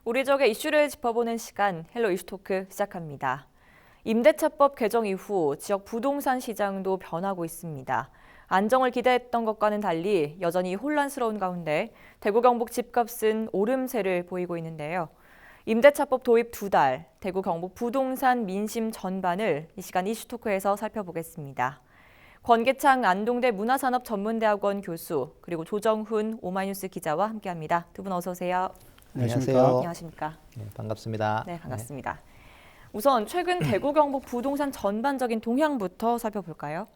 우리 지역의 이슈를 짚어보는 시간 헬로 이슈토크 시작합니다. 임대차법 개정 이후 지역 부동산 시장도 변하고 있습니다. 안정을 기대했던 것과는 달리 여전히 혼란스러운 가운데 대구 경북 집값은 오름세를 보이고 있는데요. 임대차법 도입 2달, 대구 경북 부동산 민심 전반을 이 시간 이슈토크에서 살펴보겠습니다. 권계창 안동대 문화산업전문대학원 교수 그리고 조정훈 오마이뉴스 기자와 함께합니다. 두 분 어서 오세요. 안녕하세요. 안녕하십니까? 네, 반갑습니다. 네, 반갑습니다. 우선 최근 대구 경북 부동산 전반적인 동향부터 살펴볼까요?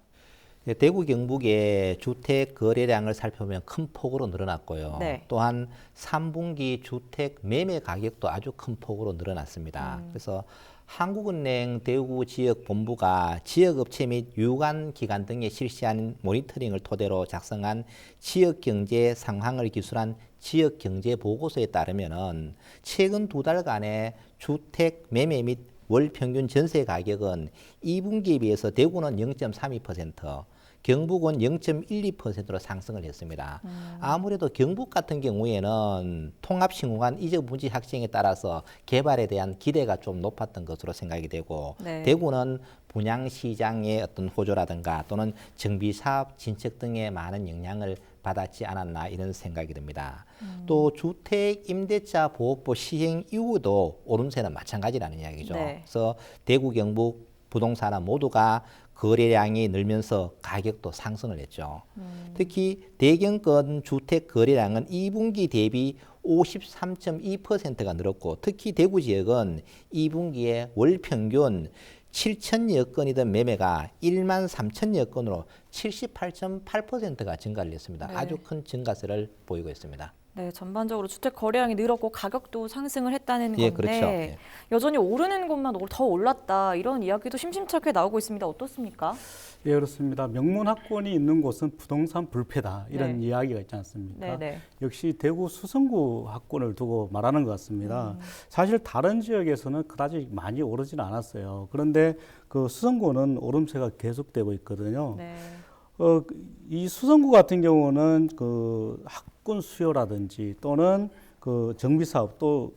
네, 대구 경북의 주택 거래량을 살펴보면 큰 폭으로 늘어났고요. 네. 또한 3분기 주택 매매 가격도 아주 큰 폭으로 늘어났습니다. 그래서 한국은행 대구 지역 본부가 지역업체 및 유관기관 등에 실시한 모니터링을 토대로 작성한 지역경제 상황을 기술한 지역경제보고서에 따르면은 최근 2달간의 주택 매매 및 월 평균 전세 가격은 2분기에 비해서 대구는 0.32%, 경북은 0.12%로 상승을 했습니다. 아무래도 경북 같은 경우에는 통합신공간 이적 문제 확정에 따라서 개발에 대한 기대가 좀 높았던 것으로 생각이 되고, 네. 대구는 분양시장의 어떤 호조라든가 또는 정비사업 진척 등의 많은 영향을 받았지 않았나 이런 생각이 듭니다. 또 주택 임대차 보호법 시행 이후도 오름세는 마찬가지라는 이야기죠. 네. 그래서 대구 경북 부동산은 모두가 거래량이 늘면서 가격도 상승을 했죠. 특히 대경권 주택 거래량은 2분기 대비 53.2%가 늘었고, 특히 대구 지역은 2분기에 월 평균 7천여 건이던 매매가 1만 3천여 건으로 78.8%가 증가를 했습니다. 네. 아주 큰 증가세를 보이고 있습니다. 네, 전반적으로 주택 거래량이 늘었고 가격도 상승을 했다는 예, 건데 그렇죠. 예. 여전히 오르는 곳만 더 올랐다 이런 이야기도 심심찮게 나오고 있습니다. 어떻습니까? 예, 그렇습니다. 명문학권이 있는 곳은 부동산 불패다 이런 네. 이야기가 있지 않습니까? 네, 네. 역시 대구 수성구 학권을 두고 말하는 것 같습니다. 사실 다른 지역에서는 그다지 많이 오르지는 않았어요. 그런데 그 수성구는 오름세가 계속되고 있거든요. 네. 이 수성구 같은 경우는 그 학군 수요라든지 또는 그 정비 사업 또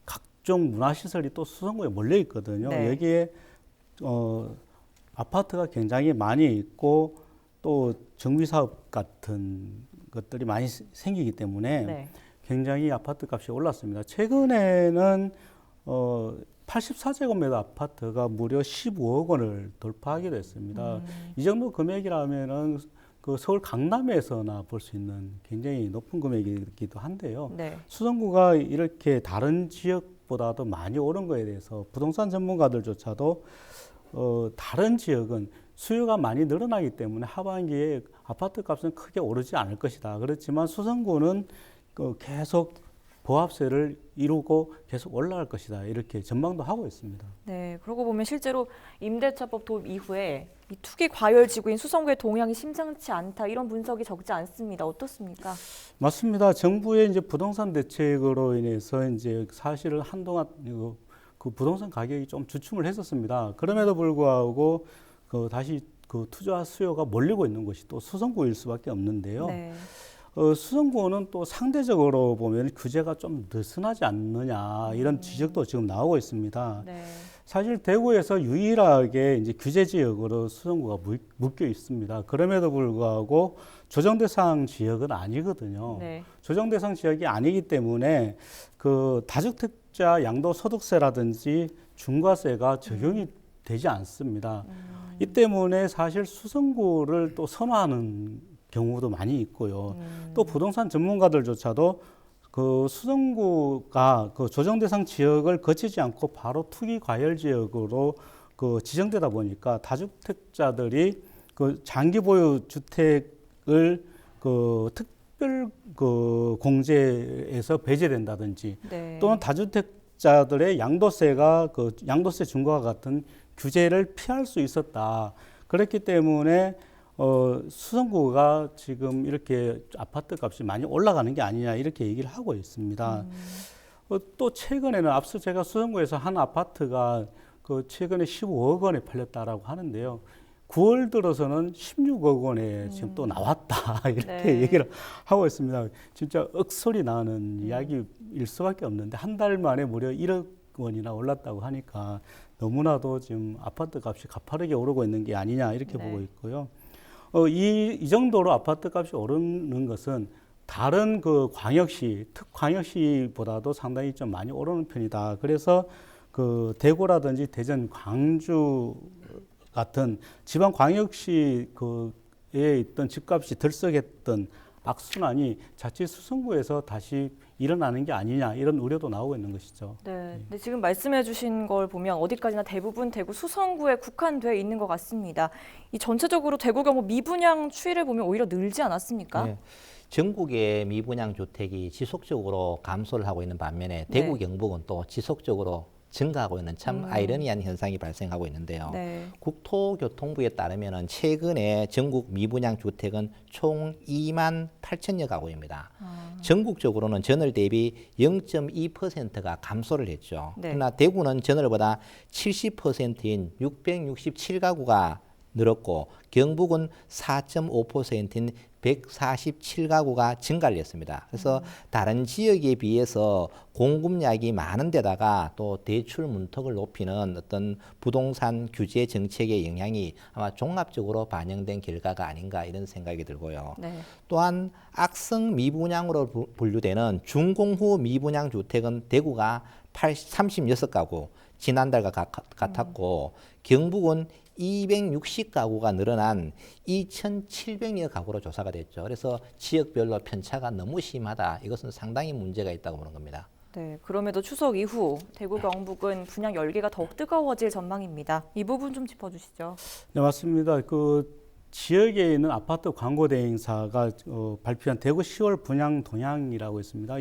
각종 문화시설이 또 수성구에 몰려 있거든요. 네. 여기에 아파트가 굉장히 많이 있고 또 정비 사업 같은 것들이 많이 생기기 때문에 네. 굉장히 아파트 값이 올랐습니다. 최근에는 84제곱미터 아파트가 무려 15억 원을 돌파하기도 했습니다. 이 정도 금액이라면은 그 서울 강남에서나 볼 수 있는 굉장히 높은 금액이기도 한데요. 네. 수성구가 이렇게 다른 지역보다도 많이 오른 거에 대해서 부동산 전문가들조차도 다른 지역은 수요가 많이 늘어나기 때문에 하반기에 아파트 값은 크게 오르지 않을 것이다. 그렇지만 수성구는 계속 보합세를 이루고 계속 올라갈 것이다. 이렇게 전망도 하고 있습니다. 네, 그러고 보면 실제로 임대차법 도입 이후에 이 투기 과열 지구인 수성구의 동향이 심상치 않다 이런 분석이 적지 않습니다. 어떻습니까? 맞습니다. 정부의 이제 부동산 대책으로 인해서 이제 사실은 한동안 그 부동산 가격이 좀 주춤을 했었습니다. 그럼에도 불구하고 다시 그 투자 수요가 몰리고 있는 곳이 또 수성구일 수밖에 없는데요. 네. 수성구는 또 상대적으로 보면 규제가 좀 느슨하지 않느냐 이런 지적도 지금 나오고 있습니다. 네. 사실 대구에서 유일하게 이제 규제 지역으로 수성구가 묶여 있습니다. 그럼에도 불구하고 조정 대상 지역은 아니거든요. 네. 조정 대상 지역이 아니기 때문에 그 다주택자 양도소득세라든지 중과세가 적용이 되지 않습니다. 이 때문에 사실 수성구를 또 선호하는 경우도 많이 있고요. 또 부동산 전문가들조차도 그 수성구가 그 조정 대상 지역을 거치지 않고 바로 투기 과열 지역으로 그 지정되다 보니까 다주택자들이 그 장기 보유 주택을 그 특별 그 공제에서 배제된다든지 네. 또는 다주택자들의 양도세가 그 양도세 중과와 같은 규제를 피할 수 있었다. 그렇기 때문에 수성구가 지금 이렇게 아파트 값이 많이 올라가는 게 아니냐 이렇게 얘기를 하고 있습니다. 또 최근에는 앞서 제가 수성구에서 한 아파트가 그 최근에 15억 원에 팔렸다라고 하는데요. 9월 들어서는 16억 원에 지금 또 나왔다 이렇게 네. 얘기를 하고 있습니다. 진짜 억소리 나는 이야기일 수밖에 없는데 한 달 만에 무려 1억 원이나 올랐다고 하니까 너무나도 지금 아파트 값이 가파르게 오르고 있는 게 아니냐 이렇게 네. 보고 있고요. 이 정도로 아파트 값이 오르는 것은 다른 그 광역시, 특광역시보다도 상당히 좀 많이 오르는 편이다. 그래서 그 대구라든지 대전, 광주 같은 지방 광역시 그에 있던 집값이 들썩했던 악순환이 자칫 수성구에서 다시 일어나는 게 아니냐 이런 우려도 나오고 있는 것이죠. 네. 근데 지금 말씀해주신 걸 보면 어디까지나 대부분 대구 수성구에 국한돼 있는 것 같습니다. 이 전체적으로 대구 경북 미분양 추이를 보면 오히려 늘지 않았습니까? 네. 전국의 미분양 주택이 지속적으로 감소를 하고 있는 반면에 대구 네. 경북은 또 지속적으로 증가하고 있는 참 아이러니한 현상이 발생하고 있는데요. 네. 국토교통부에 따르면 최근에 전국 미분양 주택은 총 2만 8천여 가구입니다. 전국적으로는 전월 대비 0.2%가 감소를 했죠. 네. 그러나 대구는 전월보다 70%인 667가구가 늘었고 경북은 4.5%인 147가구가 증가를 했습니다. 그래서 다른 지역에 비해서 공급량이 많은 데다가 또 대출 문턱을 높이는 어떤 부동산 규제 정책의 영향이 아마 종합적으로 반영된 결과가 아닌가 이런 생각이 들고요. 네. 또한 악성 미분양으로 분류되는 준공후 미분양 주택은 대구가 36가구 지난달과 같았고 경북은 260가구가 늘어난 2,700여 가구로 조사가 됐죠. 그래서 지역별로 편차가 너무 심하다. 이것은 상당히 문제가 있다고 보는 겁니다. 네. 그럼에도 추석 이후 대구 경북은 분양 열기가 더욱 뜨거워질 전망입니다. 이 부분 좀 짚어주시죠. 네, 맞습니다. 그 지역에 있는 아파트 광고 대행사가 발표한 대구 10월 분양 동향이라고 있습니다.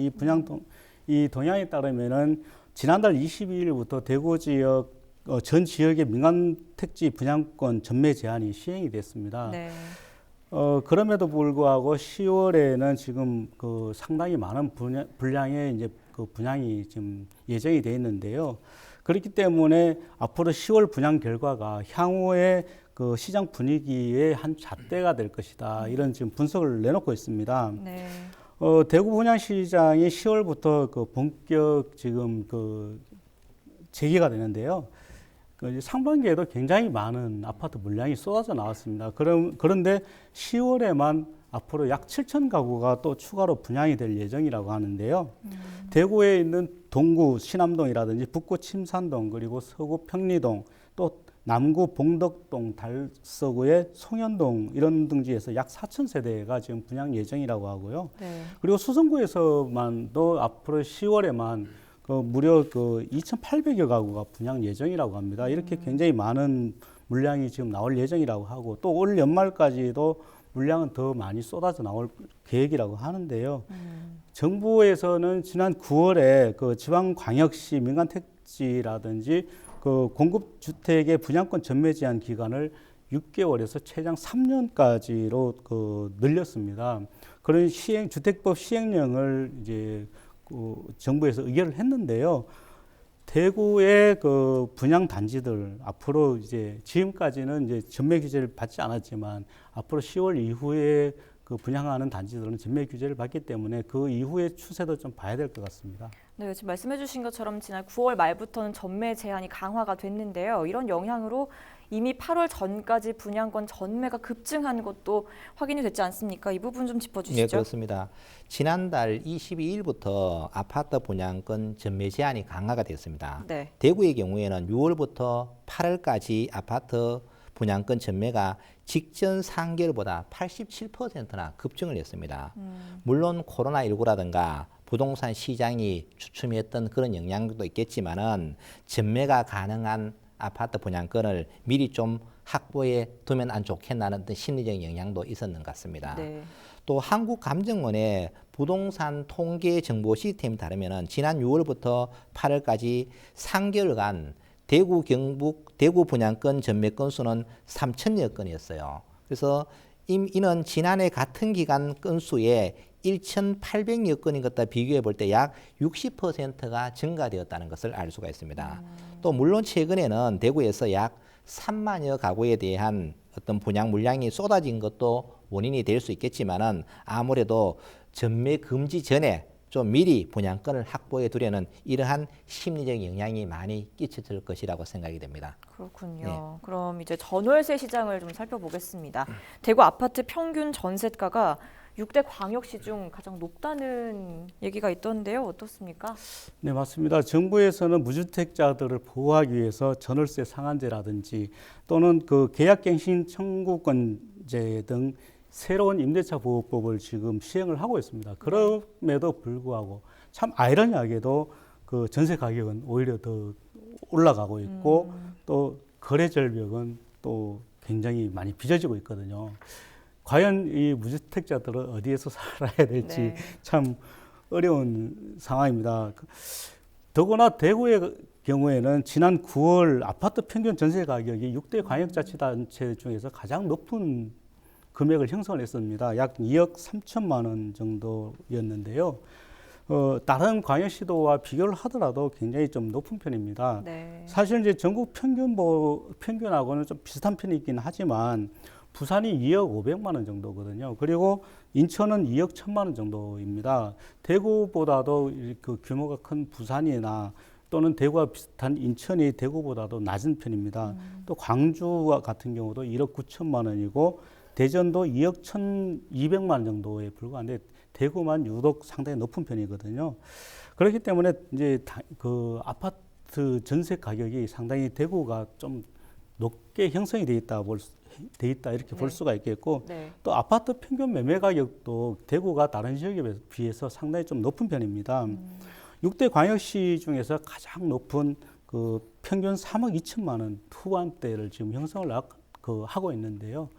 이 동향에 따르면은 지난달 22일부터 대구 지역 전 지역의 민간 택지 분양권 전매 제한이 시행이 됐습니다. 네. 그럼에도 불구하고 10월에는 지금 그 상당히 많은 분량의 이제 그 분양이 지금 예정이 돼 있는데요. 그렇기 때문에 앞으로 10월 분양 결과가 향후에 그 시장 분위기의 한 잣대가 될 것이다. 이런 지금 분석을 내놓고 있습니다. 네. 대구 분양 시장이 10월부터 그 본격 지금 그 재개가 되는데요. 상반기에도 굉장히 많은 아파트 물량이 쏟아져 나왔습니다. 그런데 10월에만 앞으로 약 7천 가구가 또 추가로 분양이 될 예정이라고 하는데요. 대구에 있는 동구 신암동이라든지 북구 침산동 그리고 서구 평리동 또 남구 봉덕동 달서구의 송현동 이런 등지에서 약 4천 세대가 지금 분양 예정이라고 하고요. 네. 그리고 수성구에서만도 앞으로 10월에만 무려 2,800여 가구가 분양 예정이라고 합니다. 이렇게 굉장히 많은 물량이 지금 나올 예정이라고 하고 또 올 연말까지도 물량은 더 많이 쏟아져 나올 계획이라고 하는데요. 정부에서는 지난 9월에 그 지방광역시 민간택지라든지 그 공급주택의 분양권 전매 제한 기간을 6개월에서 최장 3년까지로 늘렸습니다. 그런 주택법 시행령을 이제 정부에서 의결을 했는데요. 대구의 그 분양 단지들 앞으로 이제 지금까지는 이제 전매 규제를 받지 않았지만 앞으로 10월 이후에 그 분양하는 단지들은 전매 규제를 받기 때문에 그 이후의 추세도 좀 봐야 될 것 같습니다. 네, 지금 말씀해주신 것처럼 지난 9월 말부터는 전매 제한이 강화가 됐는데요. 이런 영향으로 이미 8월 전까지 분양권 전매가 급증한 것도 확인이 됐지 않습니까? 이 부분 좀 짚어주시죠. 네, 그렇습니다. 지난달 22일부터 아파트 분양권 전매 제한이 강화가 됐습니다. 네. 대구의 경우에는 6월부터 8월까지 아파트 분양권 전매가 직전 3개월보다 87%나 급증을 했습니다. 물론 코로나19라든가 부동산 시장이 주춤했던 그런 영향도 있겠지만은 전매가 가능한 아파트 분양권을 미리 좀 확보해 두면 안 좋겠나는 심리적 영향도 있었는 것 같습니다. 네. 또 한국감정원의 부동산 통계 정보 시스템에 따르면 지난 6월부터 8월까지 3개월간 대구 경북 대구 분양권 전매 건수는 3천여 건이었어요. 그래서 이는 지난해 같은 기간 건수의 1,800여 건인 것과 비교해 볼 때 약 60%가 증가되었다는 것을 알 수가 있습니다. 또 물론 최근에는 대구에서 약 3만여 가구에 대한 어떤 분양 물량이 쏟아진 것도 원인이 될 수 있겠지만은 아무래도 전매 금지 전에 좀 미리 분양권을 확보해 두려는 이러한 심리적 영향이 많이 끼쳐질 것이라고 생각이 됩니다. 그렇군요. 그럼 이제 전월세 시장을 좀 살펴보겠습니다. 대구 아파트 평균 전세가가 6대 광역시 중 가장 높다는 얘기가 있던데요. 어떻습니까? 네, 맞습니다. 정부에서는 무주택자들을 보호하기 위해서 전월세 상한제라든지 또는 그 계약갱신 청구권제 등 새로운 임대차 보호법을 지금 시행을 하고 있습니다. 그럼에도 불구하고 참 아이러니하게도 그 전세 가격은 오히려 더 올라가고 있고 또 거래 절벽은 또 굉장히 많이 빚어지고 있거든요. 과연 이 무주택자들은 어디에서 살아야 될지 네. 참 어려운 상황입니다. 더구나 대구의 경우에는 지난 9월 아파트 평균 전세 가격이 6대 광역자치단체 중에서 가장 높은 금액을 형성을 했습니다. 약 2억 3천만 원 정도였는데요. 다른 광역시도와 비교를 하더라도 굉장히 좀 높은 편입니다. 네. 사실 이제 전국 평균하고는 좀 비슷한 편이긴 하지만 부산이 2억 500만 원 정도거든요. 그리고 인천은 2억 1천만 원 정도입니다. 대구보다도 그 규모가 큰 부산이나 또는 대구와 비슷한 인천이 대구보다도 낮은 편입니다. 또 광주와 같은 경우도 1억 9천만 원이고 대전도 2억 1,200만 원 정도에 불과한데 대구만 유독 상당히 높은 편이거든요. 그렇기 때문에 이제 그 아파트 전세 가격이 상당히 대구가 좀 높게 형성이 돼 있다 이렇게 볼 수가 있겠고 네. 또 아파트 평균 매매 가격도 대구가 다른 지역에 비해서 상당히 좀 높은 편입니다. 6대 광역시 중에서 가장 높은 그 평균 3억 2천만 원 후반대를 지금 형성을 하고 있는데요.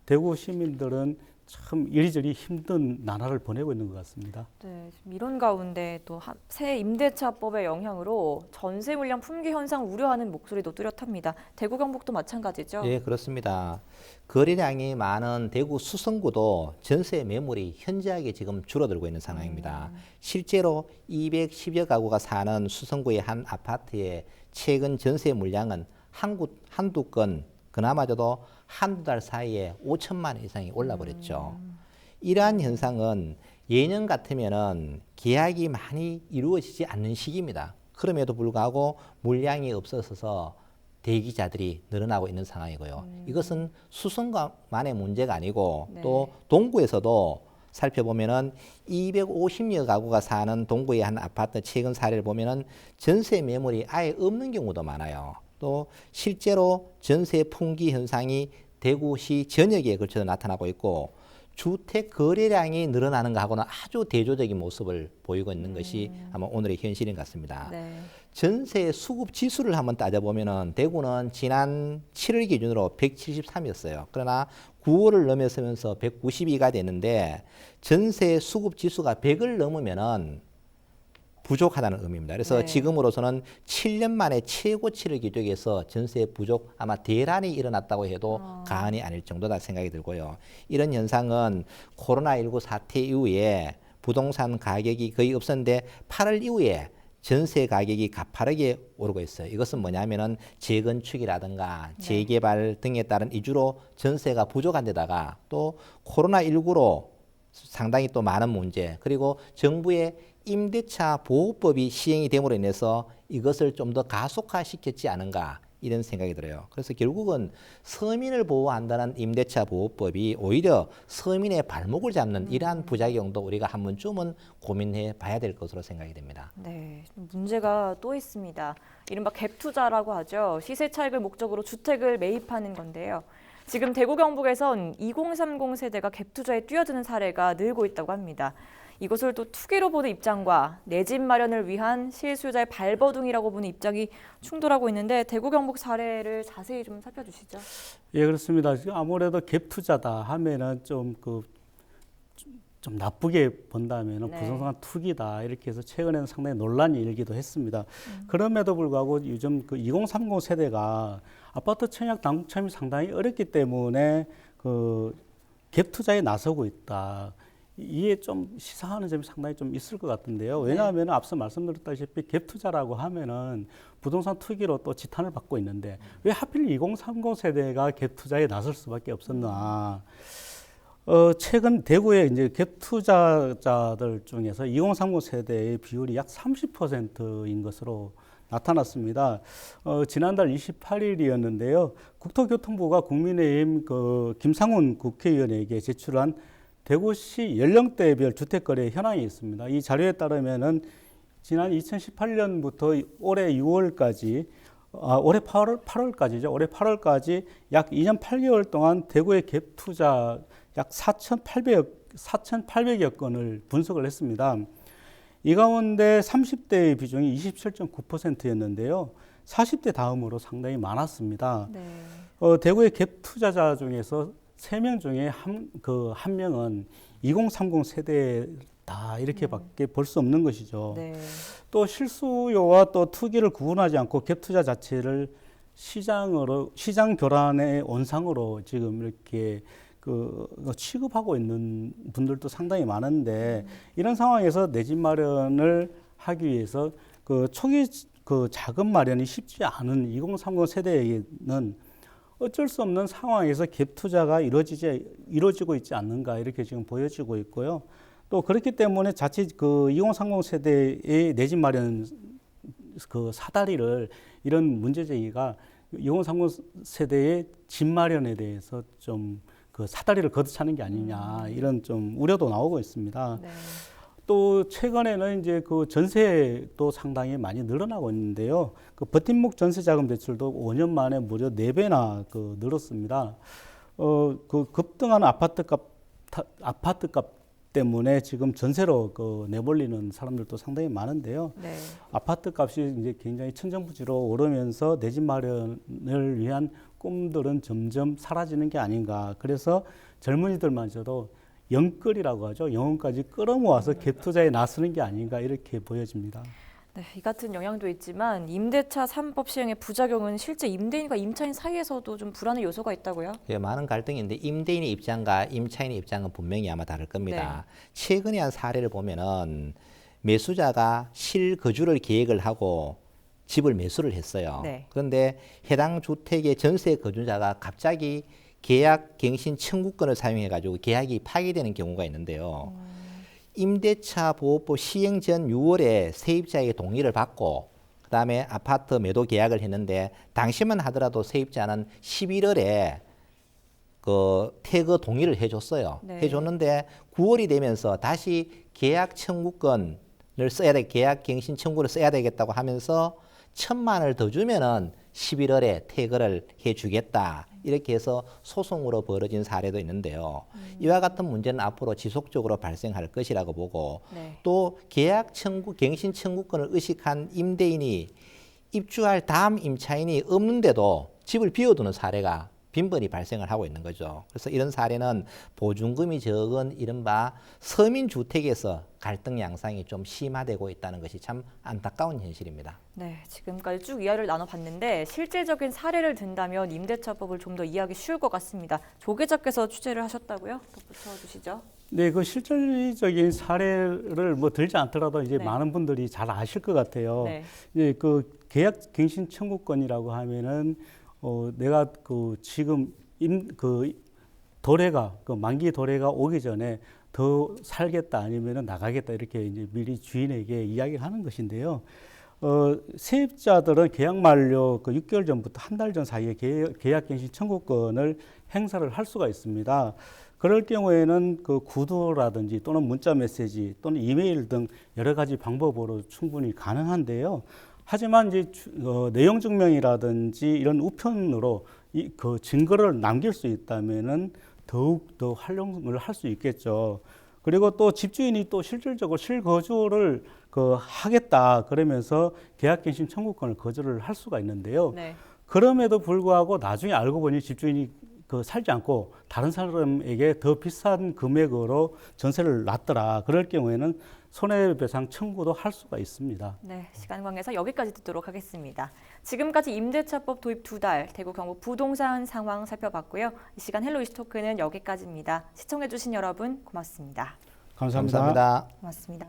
대구 시민들은 참 이리저리 힘든 나날을 보내고 있는 것 같습니다. 네, 지금 이런 가운데 또 새 임대차법의 영향으로 전세 물량 품귀 현상 우려하는 목소리도 뚜렷합니다. 대구 경북도 마찬가지죠? 예, 그렇습니다. 거래량이 많은 대구 수성구도 전세 매물이 현저하게 지금 줄어들고 있는 상황입니다. 실제로 210여 가구가 사는 수성구의 한 아파트의 최근 전세 물량은 한두 건 그나마저도 한두 달 사이에 5천만 원 이상이 올라버렸죠. 이러한 현상은 예년 같으면은 계약이 많이 이루어지지 않는 시기입니다. 그럼에도 불구하고 물량이 없어서 대기자들이 늘어나고 있는 상황이고요. 이것은 수성구만의 문제가 아니고 네. 또 동구에서도 살펴보면은 250여 가구가 사는 동구의 한 아파트 최근 사례를 보면은 전세 매물이 아예 없는 경우도 많아요. 또 실제로 전세 품귀 현상이 대구시 전역에 걸쳐서 나타나고 있고 주택 거래량이 늘어나는 것하고는 아주 대조적인 모습을 보이고 있는 것이 아마 오늘의 현실인 것 같습니다. 네. 전세 수급 지수를 한번 따져보면은 대구는 지난 7월 기준으로 173이었어요. 그러나 9월을 넘어서면서 192가 되는데 전세 수급 지수가 100을 넘으면은 부족하다는 의미입니다. 그래서 네. 지금으로서는 7년 만에 최고치를 기록해서 전세 부족 아마 대란이 일어났다고 해도 과언이 아닐 정도다 생각이 들고요. 이런 현상은 코로나19 사태 이후에 부동산 가격이 거의 없었는데 8월 이후에 전세 가격이 가파르게 오르고 있어요. 이것은 뭐냐면은 재건축이라든가 재개발 등에 따른 이주로 전세가 부족한 데다가 또 코로나19로 상당히 또 많은 문제 그리고 정부의 임대차 보호법이 시행이 됨으로 인해서 이것을 좀 더 가속화시켰지 않은가 이런 생각이 들어요. 그래서 결국은 서민을 보호한다는 임대차 보호법이 오히려 서민의 발목을 잡는 이러한 부작용도 우리가 한 번쯤은 고민해 봐야 될 것으로 생각이 됩니다. 네, 문제가 또 있습니다. 이른바 갭 투자라고 하죠. 시세 차익을 목적으로 주택을 매입하는 건데요. 지금 대구 경북에선 2030 세대가 갭 투자에 뛰어드는 사례가 늘고 있다고 합니다. 이것을 또 투기로 보는 입장과 내 집 마련을 위한 실수요자의 발버둥이라고 보는 입장이 충돌하고 있는데 대구 경북 사례를 자세히 좀 살펴주시죠. 예, 그렇습니다. 아무래도 갭 투자다 하면은 좀 나쁘게 본다면은 네. 부동산 투기다 이렇게 해서 최근에는 상당히 논란이 일기도 했습니다. 그럼에도 불구하고 요즘 그 2030 세대가 아파트 청약 당첨이 상당히 어렵기 때문에 그 갭 투자에 나서고 있다. 이게 좀 시사하는 점이 상당히 좀 있을 것 같은데요. 왜냐하면 앞서 말씀드렸다시피 갭 투자라고 하면은 부동산 투기로 또 지탄을 받고 있는데 왜 하필 2030 세대가 갭 투자에 나설 수밖에 없었나? 최근 대구에 이제 갭 투자자들 중에서 2030 세대의 비율이 약 30%인 것으로 나타났습니다. 지난달 28일이었는데요. 국토교통부가 국민의힘 김상훈 국회의원에게 제출한 대구시 연령대별 주택거래 현황이 있습니다. 이 자료에 따르면은 지난 2018년부터 올해 6월까지, 올해 8월까지죠. 올해 8월까지 약 2년 8개월 동안 대구의 갭 투자 약 4,800여 건을 분석을 했습니다. 이 가운데 30대의 비중이 27.9%였는데요. 40대 다음으로 상당히 많았습니다. 네. 대구의 갭 투자자 중에서 3명 중에 한 명은 2030 세대다 이렇게밖에 볼 수 없는 것이죠. 네. 또 실수요와 또 투기를 구분하지 않고 갭 투자 자체를 시장 교란의 온상으로 지금 이렇게 취급하고 있는 분들도 상당히 많은데 이런 상황에서 내 집 마련을 하기 위해서 초기 자금 마련이 쉽지 않은 2030 세대에게는 어쩔 수 없는 상황에서 갭 투자가 이루어지고 있지 않는가 이렇게 지금 보여지고 있고요. 또 그렇기 때문에 자칫 2030 세대의 내 집 마련 사다리를 이런 문제 제기가 2030 세대의 집 마련에 대해서 좀 사다리를 걷어차는 게 아니냐 이런 좀 우려도 나오고 있습니다. 네. 또 최근에는 이제 전세도 상당히 많이 늘어나고 있는데요. 버팀목 전세자금 대출도 5년 만에 무려 4배나 늘었습니다. 급등한 아파트값 때문에 지금 전세로 내몰리는 사람들도 상당히 많은데요. 네. 아파트 값이 이제 굉장히 천정부지로 오르면서 내 집 마련을 위한 꿈들은 점점 사라지는 게 아닌가. 그래서 젊은이들마저도 영끌이라고 하죠. 영혼까지 끌어모아서 갭 투자에 나서는 게 아닌가 이렇게 보여집니다. 네, 이 같은 영향도 있지만 임대차 3법 시행의 부작용은 실제 임대인과 임차인 사이에서도 좀 불안의 요소가 있다고요? 예, 많은 갈등인데 임대인의 입장과 임차인의 입장은 분명히 아마 다를 겁니다. 최근에 한 사례를 보면은 매수자가 실거주를 계획을 하고 집을 매수를 했어요. 네. 그런데 해당 주택의 전세 거주자가 갑자기 계약 갱신 청구권을 사용해 가지고 계약이 파기되는 경우가 있는데요. 임대차 보호법 시행 전 6월에 세입자의 동의를 받고 그다음에 아파트 매도 계약을 했는데 당시만 하더라도 세입자는 11월에 퇴거 동의를 해줬어요. 네. 해줬는데 9월이 되면서 다시 계약 청구권을 써야 돼, 계약 갱신 청구를 써야 되겠다고 하면서 1,000만 원을 더 주면은 11월에 퇴거를 해주겠다. 이렇게 해서 소송으로 벌어진 사례도 있는데요. 이와 같은 문제는 앞으로 지속적으로 발생할 것이라고 보고 네. 또 계약 청구, 갱신 청구권을 의식한 임대인이 입주할 다음 임차인이 없는데도 집을 비워두는 사례가 빈번히 발생을 하고 있는 거죠. 그래서 이런 사례는 보증금이 적은 이른바 서민주택에서 갈등 양상이 좀 심화되고 있다는 것이 참 안타까운 현실입니다. 네, 지금까지 쭉 이야기를 나눠봤는데 실제적인 사례를 든다면 임대차법을 좀 더 이해하기 쉬울 것 같습니다. 조 기자께서 취재를 하셨다고요? 덧붙여 주시죠. 네, 실질적인 사례를 들지 않더라도 이제 네. 많은 분들이 잘 아실 것 같아요. 네. 이제 계약 갱신 청구권이라고 하면은 내가 지금 도래가 만기 도래가 오기 전에 더 살겠다 아니면은 나가겠다 이렇게 이제 미리 주인에게 이야기를 하는 것인데요. 세입자들은 계약 만료 6개월 전부터 한 달 전 사이에 계약갱신 청구권을 행사를 할 수가 있습니다. 그럴 경우에는 구두라든지 또는 문자 메시지 또는 이메일 등 여러 가지 방법으로 충분히 가능한데요. 하지만 이제 내용 증명이라든지 이런 우편으로 증거를 남길 수 있다면은 더욱 더 활용을 할 수 있겠죠. 그리고 또 집주인이 또 실질적으로 실거주를 하겠다 그러면서 계약갱신 청구권을 거절을 할 수가 있는데요. 네. 그럼에도 불구하고 나중에 알고 보니 집주인이 살지 않고 다른 사람에게 더 비싼 금액으로 전세를 놨더라. 그럴 경우에는 손해배상 청구도 할 수가 있습니다. 네, 시간 관계상 여기까지 듣도록 하겠습니다. 지금까지 임대차법 도입 2달 대구 경북 부동산 상황 살펴봤고요. 이 시간 헬로 이슈토크는 여기까지입니다. 시청해주신 여러분 고맙습니다. 감사합니다. 감사합니다. 고맙습니다.